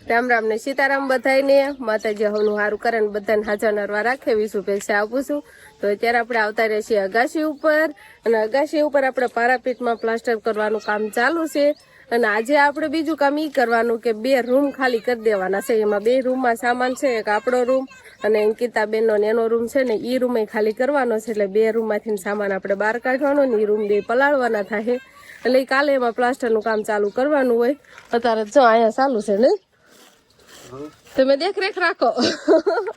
રામ રામ ને સીતારામ બધાને માતાજી હવનું સારું કરે ને બધાને હાજર નરવા રાખે એવી શુભેચ્છા આપું છું. તો અત્યારે આપણે આવતા રહ્યા છીએ અગાશી ઉપર અને અગાશી ઉપર આપણે પારાપીટમાં પ્લાસ્ટર કરવાનું કામ ચાલુ છે. અને આજે આપણે બીજું કામ ઈ કરવાનું કે 2 રૂમ ખાલી કરી દેવાના છે. એમાં 2 રૂમમાં સામાન છે, એક આપણો રૂમ અને અંકિતાબેનનો એનો રૂમ છે ને ઈ રૂમ ખાલી કરવાનો છે. એટલે 2 રૂમમાંથી સામાન આપણે બહાર કાઢવાનો ને ઈ રૂમ 2 પલાળવાના થાય. એટલે કાલે એમાં પ્લાસ્ટરનું કામ ચાલુ કરવાનું હોય. અત્યારે જો અહીંયા ચાલુ છે ને તમે દેખરેખ રાખો.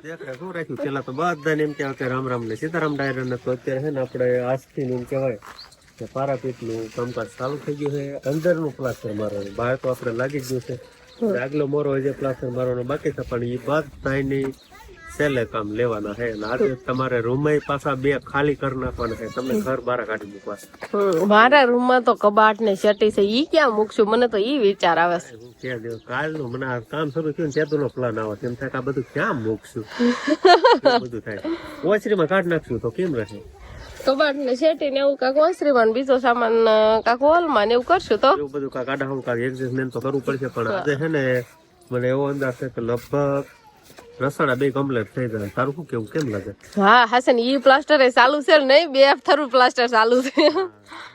દેખરેખ હું રાખ્યું પેલા તો બધાને એમ કહેવાય કે રામ રામ ને સીતારામ ડાયરા ને તો અત્યારે છે ને આપણે આજથી એમ કહેવાય કે પારાપીટનું કામકાજ ચાલુ થઈ ગયું છે. અંદરનું પ્લાસ્ટર મારવાનું, બહાર તો આપણે લાગી ગયું છે. આગલો મોરો જે પ્લાસ્ટર મારવાનો બાકી છે પણ એ બધાની સેલે કામ લેવાના છે. અને આજે તમારે રૂમ પાછા 2 ખાલી કરી નાખવાના છે. તમે ઘર બહાર કાઢી મૂકવા. મારા રૂમમાં તો કબાટ ને શેટી છે, ઈ ક્યાં મૂકશું? મને તો ઈ વિચાર આવે છે. કાલનું મને આ કામ શરૂ થયું ને ત્યાંનો પ્લાન આવે તેમ થાય આ બધું ક્યાં મૂકશું બધું થાય. ઓછરીમાં કાઢી નાખશું તો કેમ રહે? કબાટ ને શેટી ને એવું કાક ઓસરીમાં, બીજો સામાન કાક હોલમાં ને એવું કરશું તો એવું બધું કાક આડા હું કાક એડજસ્ટમેન્ટ તો કરવું પડશે. પણ આજે છે ને મને એવો અંદાજ છે કે લગભગ રસોડા 2 કમ્પ્લીટ થઈ જાય. તારું શું કેવું, કેમ લાગે? હા હાસન, ઈ પ્લાસ્ટર એ ચાલુ છે નહીં? 2 થરું પ્લાસ્ટર ચાલુ છે.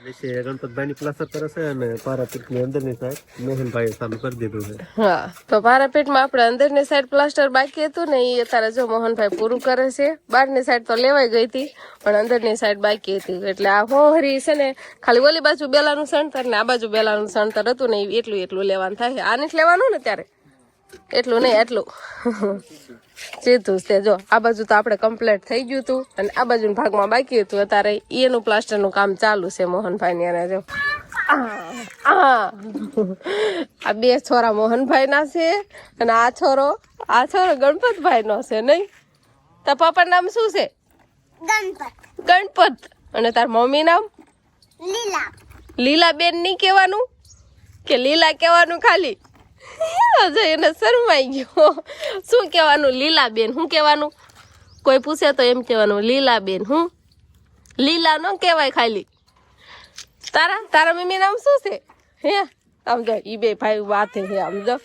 નીચે ગણપતભાઈ ની પ્લાસ્ટર કરે છે અને પારાપીટ ની અંદર ની સાઈડ મોહનભાઈ સામે કરી દીધું છે. હા, તો પારાપીટમાં આપણે અંદરની સાઈડ પ્લાસ્ટર બાકી હતું ને એ અત્યારે જો મોહનભાઈ પૂરું કરે છે. બહારની સાઈડ તો લેવાઈ ગઈ હતી પણ અંદરની સાઈડ બાકી હતી. એટલે આ હોહરી છે ને ખાલી ઓલી બાજુ બેલાનું સણતર ને આ બાજુ બેલાનું સણતર હતું ને એટલું લેવાનું થાય. આ નથી લેવાનું ને ત્યારે એટલું નહીં, એટલું સીધું તે જો આ બાજુ તો આપણે કમ્પ્લીટ થઈ ગયું હતું અને આ બાજુ ભાગમાં બાકી હતું. અત્યારે એનું પ્લાસ્ટરનું કામ ચાલુ છે મોહનભાઈ ને. જો આ 2 છોરા મોહનભાઈ ના છે અને આ છોરો ગણપતભાઈ નો છે. નહીં તાર પપ્પા નામ શું છે? ગણપત. અને તાર મમ્મી નામ લીલાબેન નહીં કહેવાનું કે લીલા કહેવાનું ખાલી? એને શરમાઈ ગયો. શું કહેવાનું? લીલાબેન. શું કહેવાનું? કોઈ પૂછે તો એમ કહેવાનું લીલાબેન. હું લીલા ન કહેવાય ખાલી. તારા મમ્મી નામ શું છે? હે આમ જો ઈ 2 ભાઈ વાત છે. આમ જો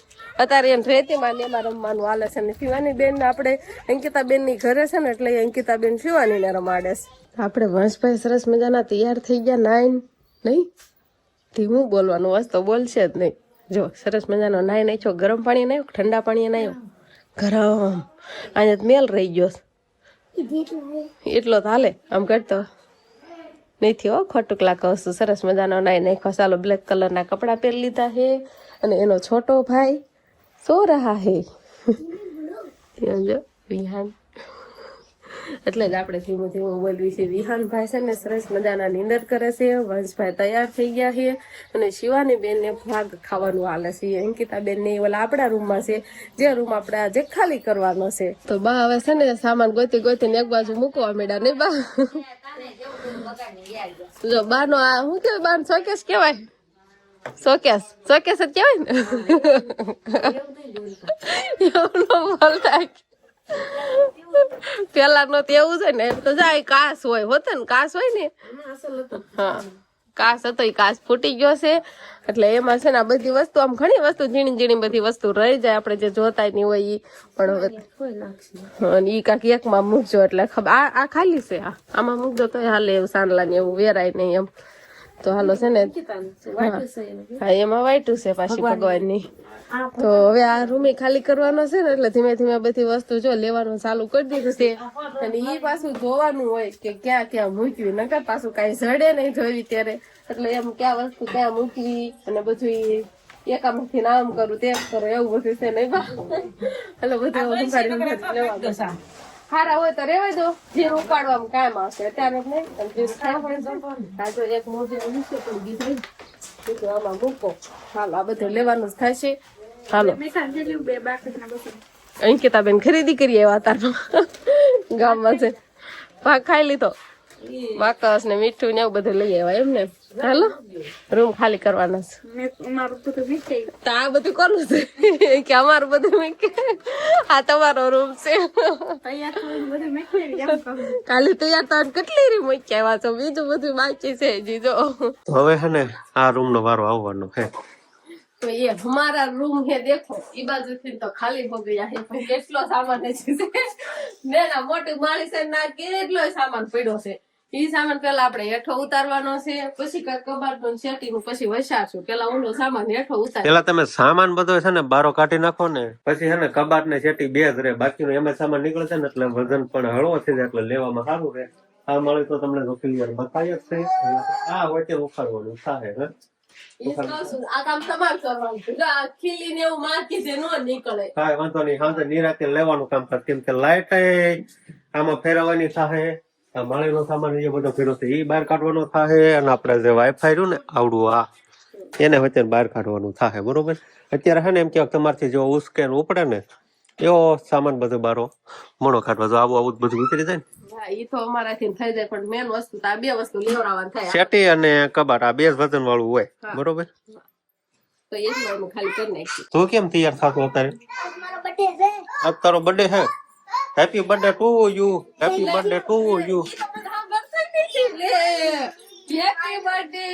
અત્યારે એને રેતીમાં ને એમાં રમવાનું હાલે છે. ને શિવાની બેન આપણે અંકિતાબેન ની ઘરે છે ને એટલે અંકિતાબેન શિવાની ને રમાડે છે. આપણે વંશભાઈ સરસ મજાના તૈયાર થઈ ગયા. નાઈન નહીં ધીમું બોલવાનું, વસ્તુ બોલશે જ નહીં. જો સરસ મજાનો નાઈ નાખ્યો. ગરમ પાણી નાખ્યો, ઠંડા પાણી નાખ્યો? ગરમ. અહીંયા મેલ રહી ગયો એટલો તો હાલે. આમ કરતો નથી હો, ખોટું લાગે. સરસ મજાનો નાઈ નાખ્યો. ચાલો બ્લેક કલરના કપડા પહેરી લીધા છે. અને એનો છોટો ભાઈ સો રહા હે જો વિહાન. એટલે જ આપણે ધીમું ધીમું બોલવી છે. વિહાનભાઈ છે ને સરસ મજાના નીંદર કરે છે. વંશભાઈ તૈયાર થઈ ગયા છે અને શિવાની બેન ને ભાગ ખાવાનું હાલે છે. અંકિતાબેન ને ઓલા આપણા રૂમમાં છે, જે રૂમ આપણે આજે ખાલી કરવાનો છે. તો બા હવે છે ને સામાન ગોતીને એક બાજુ મૂકવા માંડ્યા નહીં બા? જો બા નો આ શું કેવાય? બા શોકેસ કેવાય? શોકેસ જ કેવાય ને? એવું ન બોલતા. પેલા નો તો એવું છે ને તો જાય કાસ હોય હોત ને, કાસ હોય ને. હા કાસ હતો, કાસ ફૂટી ગયો છે. એટલે એમાં છે ને આ બધી વસ્તુ આમ ઘણી વસ્તુ ઝીણી બધી વસ્તુ રહી જાય આપણે જે જોતા નહીં હોય ઈ. પણ હવે ઈ કાંક એકમાં મૂકજો એટલે ખબર. આ ખાલી છે, આમાં મૂકજો તો હાલે. એવું સાંડલા ને એવું વેરાય નહીં એમ. તો હાલો છે ને હા એમાં વાઈટું છે પાછી ભગવાનની. તો હવે આ રૂમ ખાલી કરવાનો છે ને એટલે ધીમે ધીમે બધી વસ્તુ જો લેવાનું ચાલુ કરી દીધું છે. અને ઈ પાછું જોવાનું હોય કે ક્યાં ક્યાં મૂકવી, નકર પાછું કઈ જડે નહીં જોવી ત્યારે. એટલે એમ ક્યાં વસ્તુ ક્યાં મૂકવી અને બધું એકામાંથી નામ કરું તેમ કરો એવું બધું છે નહીં બા? એટલે બધું લેવાનું. સારા હોય તો રેવાય દો, જીરું ઉપાડવામાં કામ આવશે. અત્યારે નહીં એક મોઢું આમાં મૂકો. હાલો આ બધું લેવાનું જ થાય છે. હાલો અંકિતાબેન ખરીદી કરી આવ્યા તાર ગામમાં છે. ભાગ ખાઈ લીધો, બાકસ ને મીઠું ને એવું બધું લઈ આવ્યા એમ ને. હાલો રૂમ ખાલી કરવાના છે. આ બધું કોનું છે કે અમારું બધું મીકે? આ તમારો રૂમ છે. કાલે તૈયાર તો કેટલી રી મૂકી આવ્યા છો, બીજું બધું બાકી છે જીજો. હવે હે ને આ રૂમ નો વારો આવવાનો છે. तो ये हमारा रूम है देखो ई बाजू થી તો ખાલી હો ગયા है પણ કેટલો સામાન છે ને ના મોટી માળી છે ના કેટલો સામાન પડ્યો છે ઈ સામાન પેલા આપણે હેઠો ઉતારવાનો છે પછી કઈ કબાટનું સેટીનું પછી વસાડશું પેલા ઓલો સામાન હેઠો ઉતાર પેલા તમે સામાન બધો છે ને બારો કાઢી નાખો ને પછી છે ને કબાટ ને સેટી બે જ રહે બાકીનો એમાં સામાન નીકળે છે ને એટલે વજન પણ હળવો થઈ જાય એટલે લેવામાં સારું રહે આ મળે તો તમને જો ક્લિયર બતાવી જ છે આ વચ્ચે ઉખાડવાનું થાય હે આ કામ તમારે કરવાનું છે ખીલીને એવું માર્કી છે નો નીકળે કાંઈ વાંધો નહીં સાંજે નિરાતે લેવાનું કામ કર કેમ કે લાઈટ આમાં ફેરવવાની થાય આ માળીનો સામાન એ બધો ફેરવો છે એ બહાર કાઢવાનો થાય અને આપણે જે વાઈફાઈ રહ્યું ને આવડું આ એને વચ્ચે બહાર કાઢવાનું થાય બરોબર અત્યારે હે ને એમ કે તમારથી જો ઉસકે ને ઉપડે ને એવો સામાન બધો બારો મોણો કાઢવા જો આવું બધું ઉતરી જાય ને ઈ તો અમારાથી થઈ જાય પણ મેન વસ્તુ તો આ બે વસ્તુ લેવડાવવાની થાય સેટી અને કબાટ આ બે જ વજન વાળું હોય બરોબર તો એક વાર ખાલી કરી નાખી તું કેમ તૈયાર થતો અત્યારે આજ તારો બર્થડે હે happy birthday to you happy birthday to you happy birthday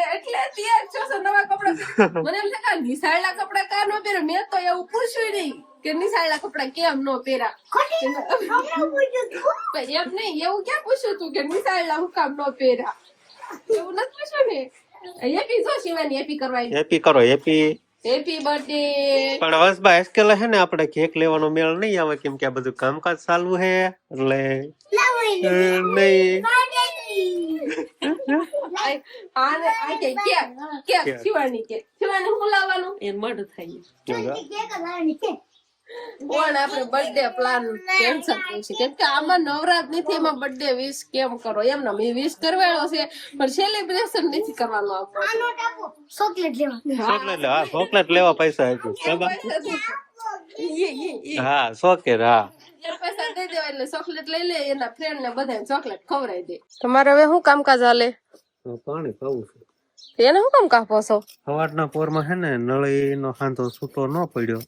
એટલે તૈયાર છો નવા કપડા મને એમ થાય નિશાળના કપડા કા નો પહેરે મેં તો એવું પૂછ્યું નહીં કે નિશાળના કપડા કેમ નો પહેરા એમ નહીં એવું ક્યાં પૂછ્યું તું કે નિશાળના હું કામ નો પહેરા એવું નથી પૂછ્યું ને હેપી જો શિવાની હેપી કરવાય હેપી કરો હેપી હેપી બર્થડે પણ વસબા એસ્કેલા હે ને આપણે કેક લેવાનો મેળ નહીં આવે કેમ કે આ બધું કામકાજ ચાલુ હે એટલે નહીં શિવાની હું લાવવાનું એ મઢ થઈ પણ આપણે બર્થડે પ્લાન કેન્સલ કર્યું છે કેમ કે આમાં નવરાત નથી એમાં બર્થડે વિશ કેમ કરો એમને મેં વિશ કરવાયો છે પણ સેલિબ્રેશન નથી કરવાનું ચોકલેટ લેવા પૈસા હા ચોકલેટ હા પૈસા દઈ દેવા એટલે ચોકલેટ લઈ લે એના ફ્રેન્ડ ને બધા ચોકલેટ ખવડાવી દે તમારે હવે શું કામકાજ હાલે પાણી પાવું છે એને શું કામ કાપો છો સવારના પોરમાં હે ને નળી નો હાંધો છૂટો ન પડ્યો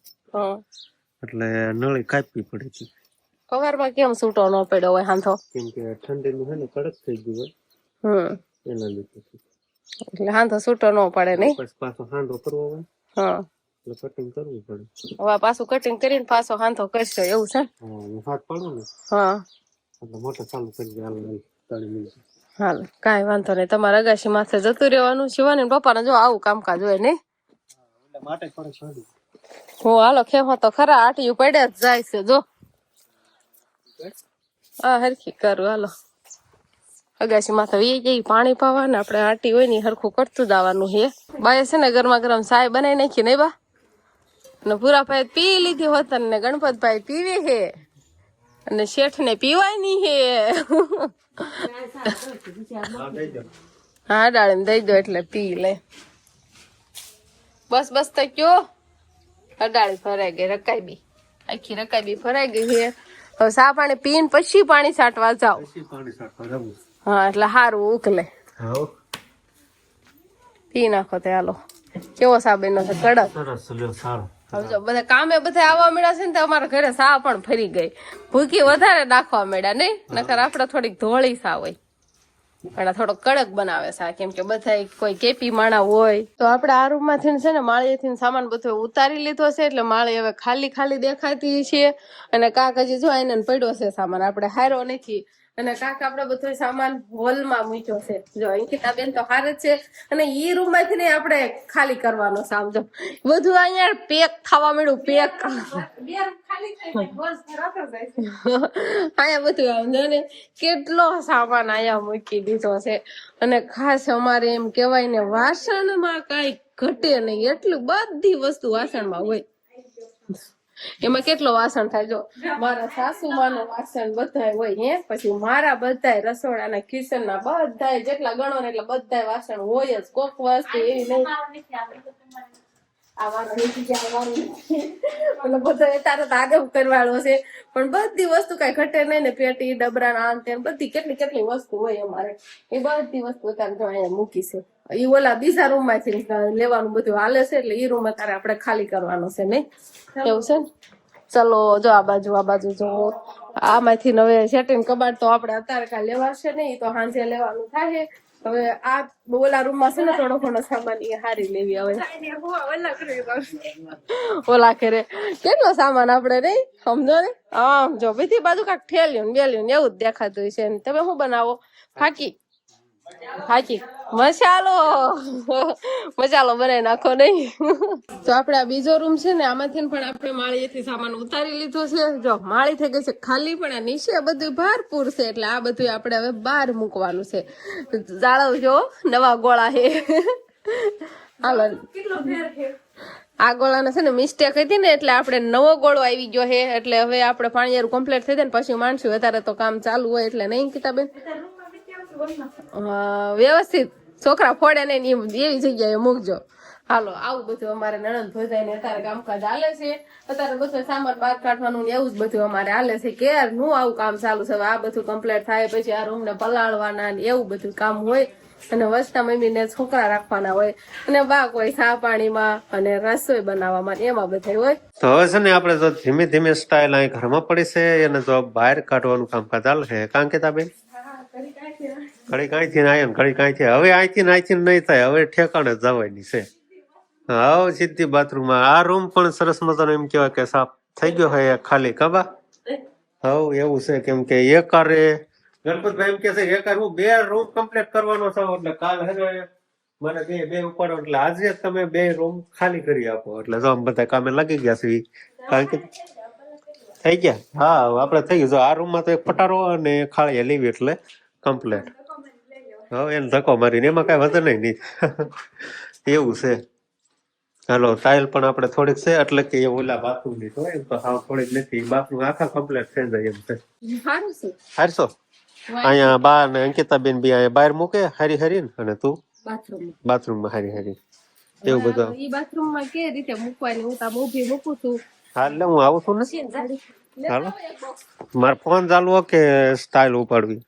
એટલે નળી કાપવી પડે છે કવારમાં કેમ છૂટો ન પડ્યો હોય હાંધો કેમ કે ઠંડી નું હે ને કડક થઈ ગયું હોય એના લીધે એટલે હાંધો છૂટો ન પડે નહીં પછી પાછો હાંધો કરવો હોય એટલે કટિંગ કરવું પડે હવે પાછું કટિંગ કરીને પાછો હાંધો કરશો એવું છે હું હાથ પાડું ને એટલે મોટર ચાલુ કરી દે હાલ હાલ કાંઈ વાંધો નહીં તમારે અગાશી માથે જતું રહેવાનું શિવાની પપ્પાને જો આવું કામકાજ હોય નહીં માટે થોડી છોડી હું હાલો ખેમો તો ખરા આટિયું પડે જ જાય છે જો હા હરખી કરું હાલો અગાશી માથે વી જઈ પાણી પાવા ને આપણે આટી હોય ને હરખું કરતું જવાનું છે બાય છે ને ગરમા ગરમ ચાય બનાવી નાખી નહીં બા ને પૂરા ભાઈ પી લીધી હોત ને ગણપતભાઈ પીવી હે અને શેઠ ને પીવાય નહીં હે હા ડાળીને દઈ દો એટલે પી લે બસ બસ તો કયો અડાળી ભરાઈ ગઈ રકાઈ બી આખી રકાઈ બી ભરાઈ ગઈ છે હવે સા પાણી પીને પછી પાણી છાંટવા જાવ હા એટલે સારું ઉકલે પી નાખો તે હાલો કેવો સા બન્યો છે કડક હવે જો બધા કામે બધા આવવા મળ્યા છે ને તો અમારા ઘરે સા પણ ફરી ગઈ ભૂકી વધારે નાખવા મળ્યા નહીં નકર આપડે થોડીક ધોળી સા હોય પણ થોડો કડક બનાવે છે કેમ કે બધા કોઈ કેપી માણા હોય તો આપડે આ રૂમ માંથી છે ને માળીએથી સામાન બધો ઉતારી લીધો છે એટલે માળી હવે ખાલી ખાલી દેખાતી છે અને કાક હજી જો એને પડ્યો છે સામાન આપણે હારો નથી અને કાક આપડે બધો સામાન હોલમાં મૂક્યો છે જો અંકિતા બેન તો હાર જ છે અને ઈ રૂમ માંથી આપણે ખાલી કરવાનો સમજો બધું અહીંયા પેક થવા મળ્યું પેક અહીંયા બધું સમજો ને કેટલો સામાન અહીંયા મૂકી દીધો છે અને ખાસ અમારે એમ કેવાય ને વાસણમાં કઈ ઘટે નહીં એટલું બધી વસ્તુ વાસણમાં હોય એમાં કેટલો વાસણ થાય જો મારા સાસુમાનું વાસણ બધા હોય હે પછી મારા બધા રસોડાના કિચન ના બધા જેટલા ગણો ને એટલા બધા વાસણ હોય જ કોક વસ્તુ એવી નહીં કરવાળો છે પણ બધી વસ્તુ કઈ ઘટે નહીં ને પેટી ડબરા આમ તેમ બધી કેટલી વસ્તુ હોય અમારે એ બધી વસ્તુ અત્યારે જો અહીંયા મૂકી છે ઈ ઓલા બીજા રૂમ માંથી લેવાનું બધું હાલે છે એટલે ઈ રૂમ અત્યારે આપણે ખાલી કરવાનો છે નહીં એવું છે ને ચલો જો આ બાજુ જો આમાંથી નવે સેટિંગ કબાટ તો આપણે અત્યારે કાંઈ લેવાશે નહીં તો સાંજે લેવાનું થાય હવે આ ઓલા રૂમમાં છે ને થોડો ઘણો સામાન એ હારી લેવી હવે ઓલા કરે કેટલો સામાન આપણે નહીં સમજો ને આમ જો બીજી બાજુ કાંક ઠેલ્યું બેલ્યું ને એવું જ દેખાતું છે ને તમે શું બનાવો ફાકી મસાલો બનાવી નાખો નહીં તો આપણે આ બીજો રૂમ છે ને આમાંથી પણ આપણે માળીએથી સામાન ઉતારી લીધો છે જો માળી થઈ ગઈ છે ખાલી પણ આ નીચે બધું ભારપૂર છે એટલે આ બધું આપણે હવે બહાર મૂકવાનું છે જાળવજો નવા ગોળા છે હાલો આ ગોળાને છે ને મિસ્ટેક હતી ને એટલે આપણે નવો ગોળો આવી ગયો છે એટલે હવે આપણે પાણીયારું કમ્પ્લીટ થઈ જાય ને પછી માણશું અત્યારે તો કામ ચાલુ હોય એટલે નહીં કીતાબેન વ્યવસ્થિત છોકરા ફોડે ને એવી જગ્યાએ મૂકજો હાલો આવું બધું અમારે નણંદ ભોજાઈ ને અત્યારે કામકાજ હાલે છે અત્યારે બધું સામાન બહાર કાઢવાનું ને એવું જ બધું અમારે હાલે છે કે નું આવું કામ ચાલુ છે આ બધું કમ્પ્લીટ થાય પછી આ રૂમ ને પલાળવાના ને એવું બધું કામ હોય અને વસતા મમ્મી ને છોકરા રાખવાના હોય અને બા કોઈ ચા પાણીમાં અને રસોઈ બનાવવામાં એમાં બધા હોય તો હવે છે ને આપણે જો ધીમે ધીમે સ્ટાઇલ અહીં ઘરમાં પડી છે અને જો બહાર કાઢવાનું કામકાજ ચાલે છે કારણ કે બેન ઘડી કાંઈથી ને આયો ઘડી કાંઈથી હવે અહીંથી નહીં થાય હવે ઠેકાણે જવાની છે હા સીધી બાથરૂમમાં આ રૂમ પણ સરસ મજાનો એમ કેવાય કે સાફ થઈ ગયો હોય ખાલી કબા હવ એવું છે કેમ કે એકારે ગણપતભાઈ એમ કે છે એકાર હું 2 રૂમ કમ્પ્લીટ કરવાનો છું એટલે કાલ હવે મને બે ઉપાડો એટલે આજે તમે 2 રૂમ ખાલી કરી આપો એટલે જો આમ બધા કામે લાગી ગયા છે કારણ કે થઈ ગયા હા આપણે થઈ ગયું આ રૂમમાં તો એક પટારો અને ખાળી લેવી એટલે કમ્પ્લીટ હવે એને ધક્કો મારીને એમાં કઈ વધે નહીં એવું છે હાલો ટાઇલ પણ આપણે થોડીક છે એટલે કે ઓલા બાથરૂમ ની તો એમ તો હાવ થોડીક નથી બાથરૂમ આખા કમ્પ્લીટ થઈ જાય એમ છે હારસો અહીંયા બા ને અંકિતાબેન બી અહીંયા બહાર મૂકે હરી અને તું બાથરૂમમાં હરી એવું બધું ઈ બાથરૂમમાં કે રીતે મૂકવાની હું તા ઊભી મૂકું છું હાલ હું આવું છું ને હાલો મારો ફોન ચાલુ કે સ્ટાઇલ ઉપાડવી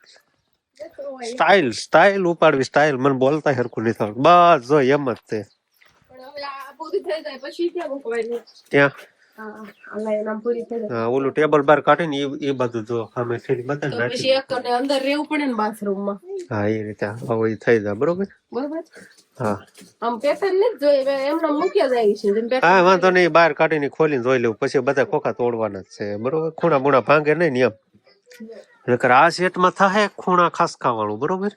સ્ટાઇલ ઉપાડવી સ્ટાઇલ મને બોલતા હરખું નહીં થતું બસ જો એમ જ છે ઓલું ટેબલ બાર કાઢીને એ બધું જો અમે અંદર રહેવું પડે ને બાથરૂમમાં હા એ રીતે હવે થઈ જાય બરોબર હા આમ પેટર્ન ને જોઈ એમને મૂક્યા જાય છે હા વાંધો નહીં બહાર કાઢીને ખોલીને જોઈ લેવું પછી બધા ખોખા તોડવાના જ છે બરોબર ખૂણા બુણા ભાંગે નહીં ને એમ આ સેટમાં થાય ખૂણા ખાસ ખાવાનું બરોબર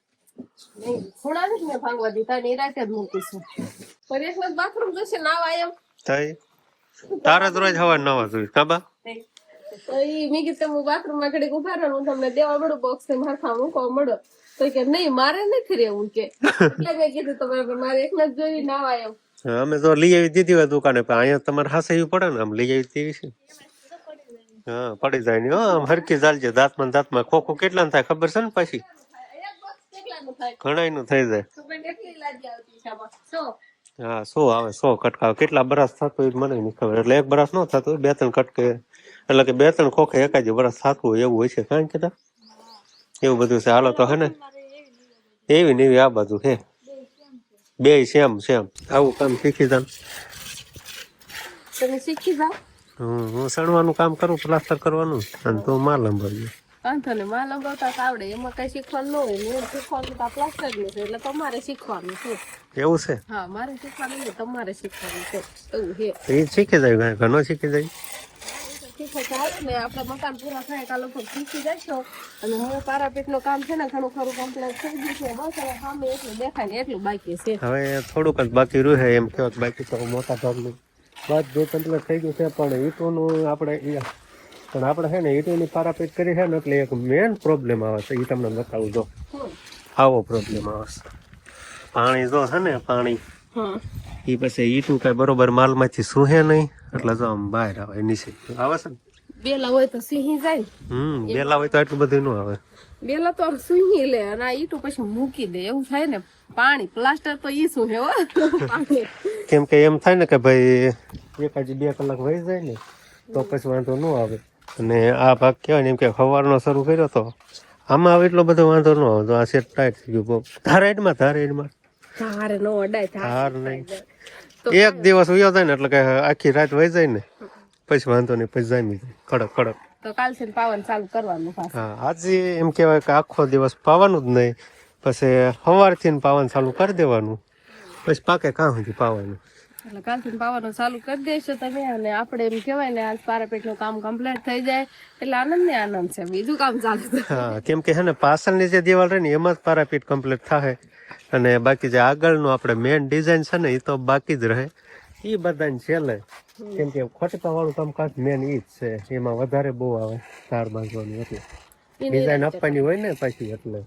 ખૂણા નથી ને ભાંગવા દીધા ને રાતે જ મૂકીશું પર એક બાથરૂમ જશે નાવા એમ થાય તારા જ રોજ હવા નવા જોઈએ કાબા ઈ મેં કીધું હું બાથરૂમ માં ઘડીક ઉભા રહું તમને દેવા મળું બોક્સ ને મારખા મૂકવા મળો તો કે નહીં મારે નથી રહેવું કે એટલે મેં કીધું તમે મારે એકલા જ જોઈ નાવા એમ અમે તો લઈ આવી દીધી હોય દુકાને પણ અહીંયા તમારે હાસવું પડે ને આમ લઈ આવી દેવી છે હા પડી જાય ને આમ હરકી ચાલજે દાંતમાં ખોખું કેટલા થાય ખબર છે ને પછી ઘણા નું થઈ જાય હા 100 આવે 100 કટકા કેટલા બરસ થતું હોય મને નહીં ખબર એટલે એક બરસ ન થતું હોય 2-3 કટકે એટલે કે 2-3 ખોખે એકાદ બરસ થતું હોય એવું હોય છે કારણ કે એવું બધું છે હાલો તો હે ને એવી ને એવી આ બધું છે બે સેમ આવું કામ શીખી જાવ તમે શીખી જાવ હું સણવાનું કામ કરું પ્લાસ્ટર કરવાનું અને તું માલ લંબાવી વાંધો ને માલ લંબાવતા આવડે એમાં કઈ શીખવાનું ન હોય મેં શીખવાનું તો પ્લાસ્ટર નું છે એટલે તમારે શીખવાનું છે એવું છે હા મારે શીખવાનું નહીં તમારે શીખવાનું છે એવું છે એ શીખી જાય ઘણો શીખી જાય ને આપડે મકાન પૂરા થાય કાલે શીખી જશો અને હવે પારાપીટ નું કામ છે ને ઘણું ખરું કમ્પ્લીટ થઈ ગયું છે બસ હવે સામે એટલું દેખાય ને એટલું બાકી છે હવે થોડુંક જ બાકી રહ્યું એમ કેવો બાકી તો મોટા ભાગનું બસ જે કમ્પ્લીટ થઈ ગયું છે પણ ઈટોનું આપણે પણ આપણે છે ને ઈટોની પારાપીટ કરી છે ને એટલે એક મેન પ્રોબ્લેમ આવે છે એ તમને બતાવું જો આવો પ્રોબ્લેમ આવે છે પાણી જો છે ને પાણી એ પછી ઈટું કઈ બરોબર માલમાંથી સુહે નહીં એટલે જો આમ બહાર આવે નીચે આવે છે ને બેલા હોય તો સિંહી જાય બેલા હોય તો એટલું બધું ન આવે બેલા તો સુહી લે અને આ ઈટું પછી મૂકી દે એવું થાય ને પાણી પ્લાસ્ટર તો ઈ શું હે કેમ કે એમ થાય ને કે ભાઈ 1-2 કલાક વહી જાય ને તો પછી વાંધો ન આવે અને આ ભાગ કહેવાય ને એમ કે સવારનો શરૂ કર્યો તો આમાં હવે એટલો બધો વાંધો ન આવે આ સેટ ટાઈટ થઈ ગયું ધારેડમાં ધારે નો અડાય ધાર નહીં એક દિવસ ઉયો જાય ને એટલે કે આખી રાત વહી જાય ને પછી વાંધો નહીં પછી જામી જાય કડક તો કાલ છે પાવન ચાલુ કરવાનું હા આજે એમ કેવાય કે આખો દિવસ પાવાનું જ નહીં પછી સવારથી પાવાનું ચાલુ કરી દેવાનું, પછી પાકે કાં સુધી પાવાનું. એટલે કાલથી પાવાનું ચાલુ કરી દેશો તમે, અને આપણે એમ કહેવાય ને આજ પારાપીઠનું કામ કમ્પ્લીટ થઈ જાય એટલે આનંદ ને આનંદ છે, બીજું કામ ચાલુ છે. હા, કેમ કે હે ને પાછળની જે દિવાલ રહે ને એમાં જ પારાપીઠ કમ્પ્લીટ થાય, અને બાકી જે આગળનું આપણે મેઇન ડિઝાઇન છે ને એ તો બાકી જ રહે. એ બધાને છેલ્લે, કેમ કે ખોટપા વાળું કામકાજ મેન ઈ જ છે, એમાં વધારે બહુ આવે તાર બાંધવાનું, એટલે ડિઝાઇન આપવાની હોય ને પાછી, એટલે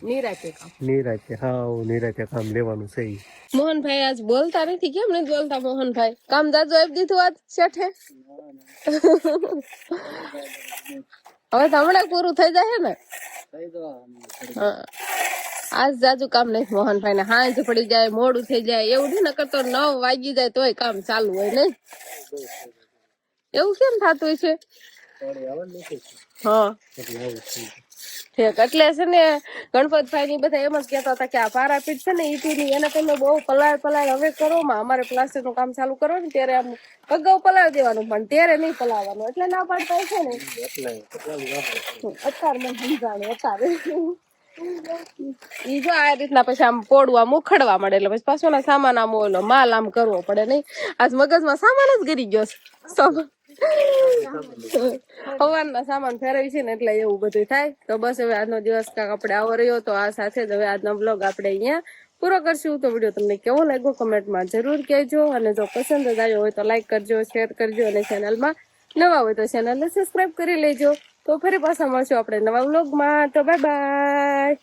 નિરાતે કામ. નિરાતે, હાવ નિરાતે કામ લેવાનું છે ઈ. મોહનભાઈ આજ બોલતા નથી, કેમ નથી બોલતા મોહનભાઈ? કામ જાજુ આપી દીધું આજ શેઠે? હવે તો હમણાં પૂરું થઈ જાય ને? હા, આજ જાજુ કામ નહીં મોહનભાઈ ને. હાંજ પડી જાય, મોડું થઈ જાય એવું નહીં, નકર તો 9 વાગી જાય તોય કામ ચાલુ હોય નહીં. એવું કેમ થતું છે? હા, એટલે છે ને ગણપતભાઈ ની બધા એમ જ કહેતા હતા કે આ પારાપીઠ છે ને ઈટીની, એને તમે બહુ પલાળ હવે કરો માં, અમારે પ્લાસ્ટર નું કામ ચાલુ કરો ને ત્યારે આમ અગાઉ પલાળ દેવાનું, પણ ત્યારે નહીં પલાળવાનું, એટલે ના પાડતા છે ને. અત્યારે મને સમજાણું, અત્યારે ઈ જો આ રીતના પછી આમ પોડું આમ ઉખડવા મળે, એટલે પછી પાછો ના સામાન આમ ઓલો માલ આમ કરવો પડે નહીં. આજ મગજમાં સામાન જ ગરી ગયો છે, સવારના સામાન ફેરવી છે ને એટલે એવું બધું થાય. તો બસ હવે આજનો દિવસ કાંક આપણે આવો રહ્યો, તો આ સાથે જ હવે આજનો બ્લોગ આપણે અહીંયા પૂરો કરશું. તો વિડીયો તમને કેવો લાગ્યો કમેન્ટમાં જરૂર કહેજો, અને જો પસંદ જ આવ્યો હોય તો લાઈક કરજો, શેર કરજો, અને ચેનલમાં નવા હોય તો ચેનલને સબસ્ક્રાઈબ કરી લેજો. તો ફરી પાછા મળશું આપણે નવા બ્લોગમાં. તો બાય બાય.